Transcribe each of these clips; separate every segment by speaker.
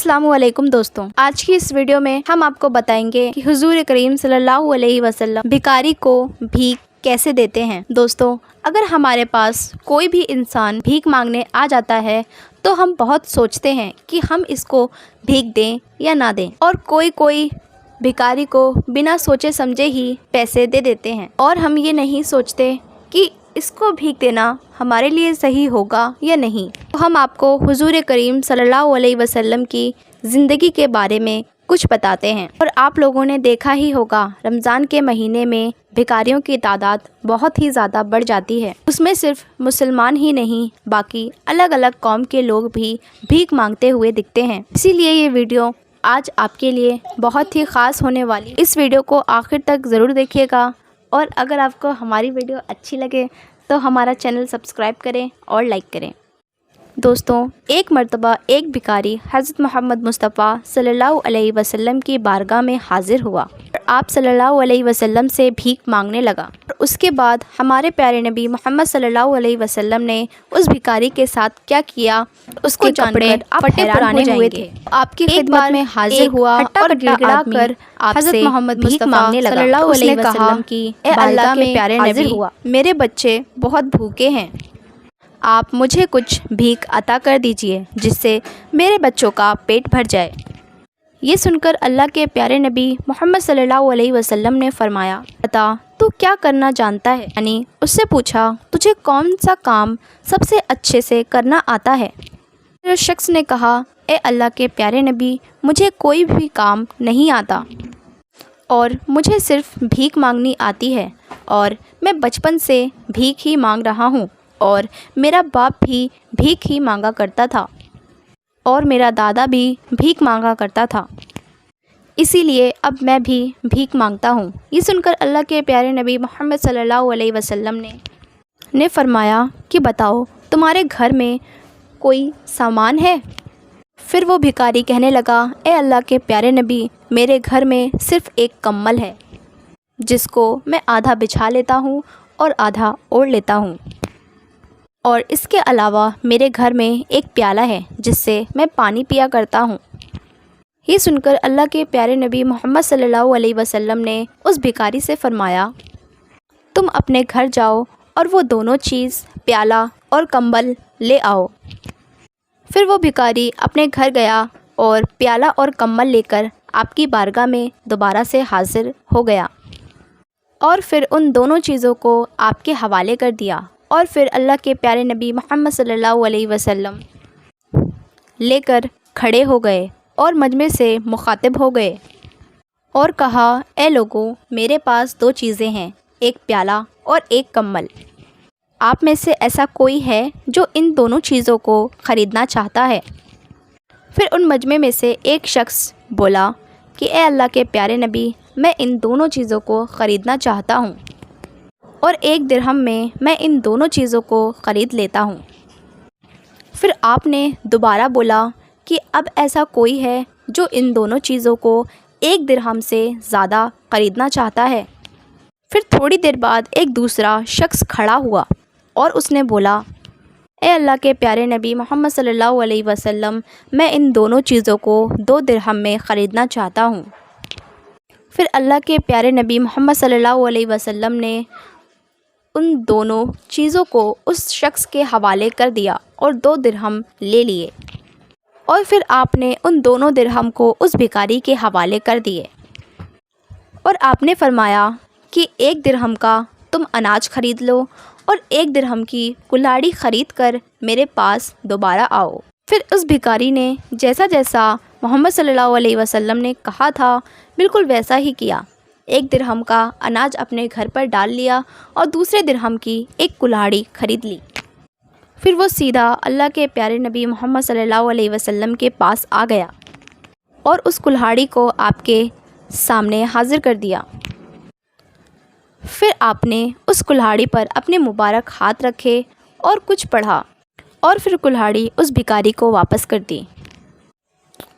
Speaker 1: अस्सलाम वालेकुम दोस्तों, आज की इस वीडियो में हम आपको बताएंगे कि हुजूर करीम सल्लल्लाहु अलैहि वसल्लम भिखारी को भीख कैसे देते हैं। दोस्तों, अगर हमारे पास कोई भी इंसान भीख मांगने आ जाता है तो हम बहुत सोचते हैं कि हम इसको भीख दें या ना दें, और कोई भिखारी को बिना सोचे समझे ही पैसे दे देते हैं और हम ये नहीं सोचते कि इसको भीख देना हमारे लिए सही होगा या नहीं। तो हम आपको हुजूर करीम सल्लल्लाहु अलैहि वसल्लम की ज़िंदगी के बारे में कुछ बताते हैं। और आप लोगों ने देखा ही होगा, रमज़ान के महीने में भिखारियों की तादाद बहुत ही ज़्यादा बढ़ जाती है। उसमें सिर्फ मुसलमान ही नहीं, बाकी अलग अलग कौम के लोग भी भीख मांगते हुए दिखते हैं। इसीलिए ये वीडियो आज आपके लिए बहुत ही ख़ास होने वाली। इस वीडियो को आखिर तक ज़रूर देखिएगा, और अगर आपको हमारी वीडियो अच्छी लगे तो हमारा चैनल सब्सक्राइब करें और लाइक करें। दोस्तों, एक मर्तबा एक भिखारी हज़रत मोहम्मद मुस्तफ़ा सल्लल्लाहु अलैहि वसल्लम की बारगाह में हाज़िर हुआ और आप सल्लल्लाहु अलैहि वसल्लम से भीख मांगने लगा। और उसके बाद हमारे प्यारे नबी मोहम्मद सल्लल्लाहु अलैहि वसल्लम ने उस भिखारी के साथ क्या किया उसको जानकर आप हैरान हुए थे। आपकी खिदमत में हाजिर हुआ और गिड़गिड़ा कर हज़रत मोहम्मद भीख मांगने लगा। सल्लल्लाहु अलैहि वसल्लम की अल्लाह के प्यारे नबी, मेरे बच्चे बहुत भूखे हैं, आप मुझे कुछ भीख अता कर दीजिए जिससे मेरे बच्चों का पेट भर जाए। ये सुनकर अल्लाह के प्यारे नबी मोहम्मद सल्लल्लाहु अलैहि वसल्लम ने फरमाया, बता तू क्या करना जानता है। यानी उससे पूछा, तुझे कौन सा काम सबसे अच्छे से करना आता है। फिर उस शख्स ने कहा, ए अल्लाह के प्यारे नबी, मुझे कोई भी काम नहीं आता और मुझे सिर्फ भीख मांगनी आती है, और मैं बचपन से भीख ही मांग रहा हूँ, और मेरा बाप भी भीख ही मांगा करता था और मेरा दादा भी भीख मांगा करता था, इसीलिए अब मैं भी भीख मांगता हूँ। ये सुनकर अल्लाह के प्यारे नबी मोहम्मद सल्लल्लाहु अलैहि वसल्लम ने फरमाया कि बताओ तुम्हारे घर में कोई सामान है। फिर वो भिखारी कहने लगा, ए अल्लाह के प्यारे नबी, मेरे घर में सिर्फ़ एक कम्बल है जिसको मैं आधा बिछा लेता हूँ और आधा ओढ़ लेता हूँ, और इसके अलावा मेरे घर में एक प्याला है जिससे मैं पानी पिया करता हूँ। ये सुनकर अल्लाह के प्यारे नबी मोहम्मद सल्लल्लाहु अलैहि वसल्लम ने उस भिखारी से फरमाया, तुम अपने घर जाओ और वो दोनों चीज़, प्याला और कंबल ले आओ। फिर वो भिखारी अपने घर गया और प्याला और कंबल लेकर आपकी बारगाह में दोबारा से हाजिर हो गया और फिर उन दोनों चीज़ों को आपके हवाले कर दिया। और फिर अल्लाह के प्यारे नबी मोहम्मद सल्लल्लाहु अलैहि वसल्लम लेकर खड़े हो गए और मजमे से मुखातिब हो गए और कहा, ए लोगों, मेरे पास दो चीज़ें हैं, एक प्याला और एक कम्बल। आप में से ऐसा कोई है जो इन दोनों चीज़ों को ख़रीदना चाहता है। फिर उन मजमे में से एक शख्स बोला कि ए अल्लाह के प्यारे नबी, मैं इन दोनों चीज़ों को ख़रीदना चाहता हूँ और 1 दिरहम में मैं इन दोनों चीज़ों को ख़रीद लेता हूँ। फिर आपने दोबारा बोला कि अब ऐसा कोई है जो इन दोनों चीज़ों को 1 दिरहम से ज़्यादा ख़रीदना चाहता है। फिर थोड़ी देर बाद एक दूसरा शख्स खड़ा हुआ और उसने बोला, ए अल्लाह के प्यारे नबी मोहम्मद सल्लल्लाहु अलैहि वसल्लम, मैं इन दोनों चीज़ों को 2 दिरहम में ख़रीदना चाहता हूँ। फिर अल्लाह के प्यारे नबी मोहम्मद सल्लल्लाहु अलैहि वसल्लम ने उन दोनों चीज़ों को उस शख्स के हवाले कर दिया और 2 दिरहम ले लिए, और फिर आपने उन दोनों दिरहम को उस भिखारी के हवाले कर दिए और आपने फरमाया कि 1 दिरहम का तुम अनाज ख़रीद लो और 1 दिरहम की कुल्हाड़ी ख़रीद कर मेरे पास दोबारा आओ। फिर उस भिखारी ने जैसा जैसा मोहम्मद सल्लल्लाहु अलैहि वसल्लम ने कहा था बिल्कुल वैसा ही किया। 1 दिरहम का अनाज अपने घर पर डाल लिया और दूसरे दिरहम की एक कुल्हाड़ी ख़रीद ली। फिर वो सीधा अल्लाह के प्यारे नबी मोहम्मद सल्लल्लाहु अलैहि वसल्लम के पास आ गया और उस कुल्हाड़ी को आपके सामने हाजिर कर दिया। फिर आपने उस कुल्हाड़ी पर अपने मुबारक हाथ रखे और कुछ पढ़ा और फिर कुल्हाड़ी उस भिखारी को वापस कर दी।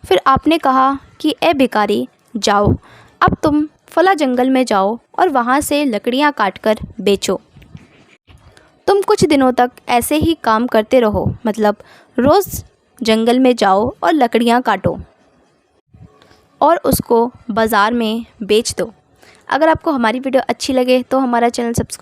Speaker 1: फिर आपने कहा कि ए भिखारी, जाओ, अब तुम फला जंगल में जाओ और वहाँ से लकड़ियाँ काटकर बेचो। तुम कुछ दिनों तक ऐसे ही काम करते रहो, मतलब रोज़ जंगल में जाओ और लकड़ियाँ काटो। اور اس کو بازار میں بیچ دو۔ اگر آپ کو ہماری ویڈیو اچھی لگے تو ہمارا چینل سبسکرائب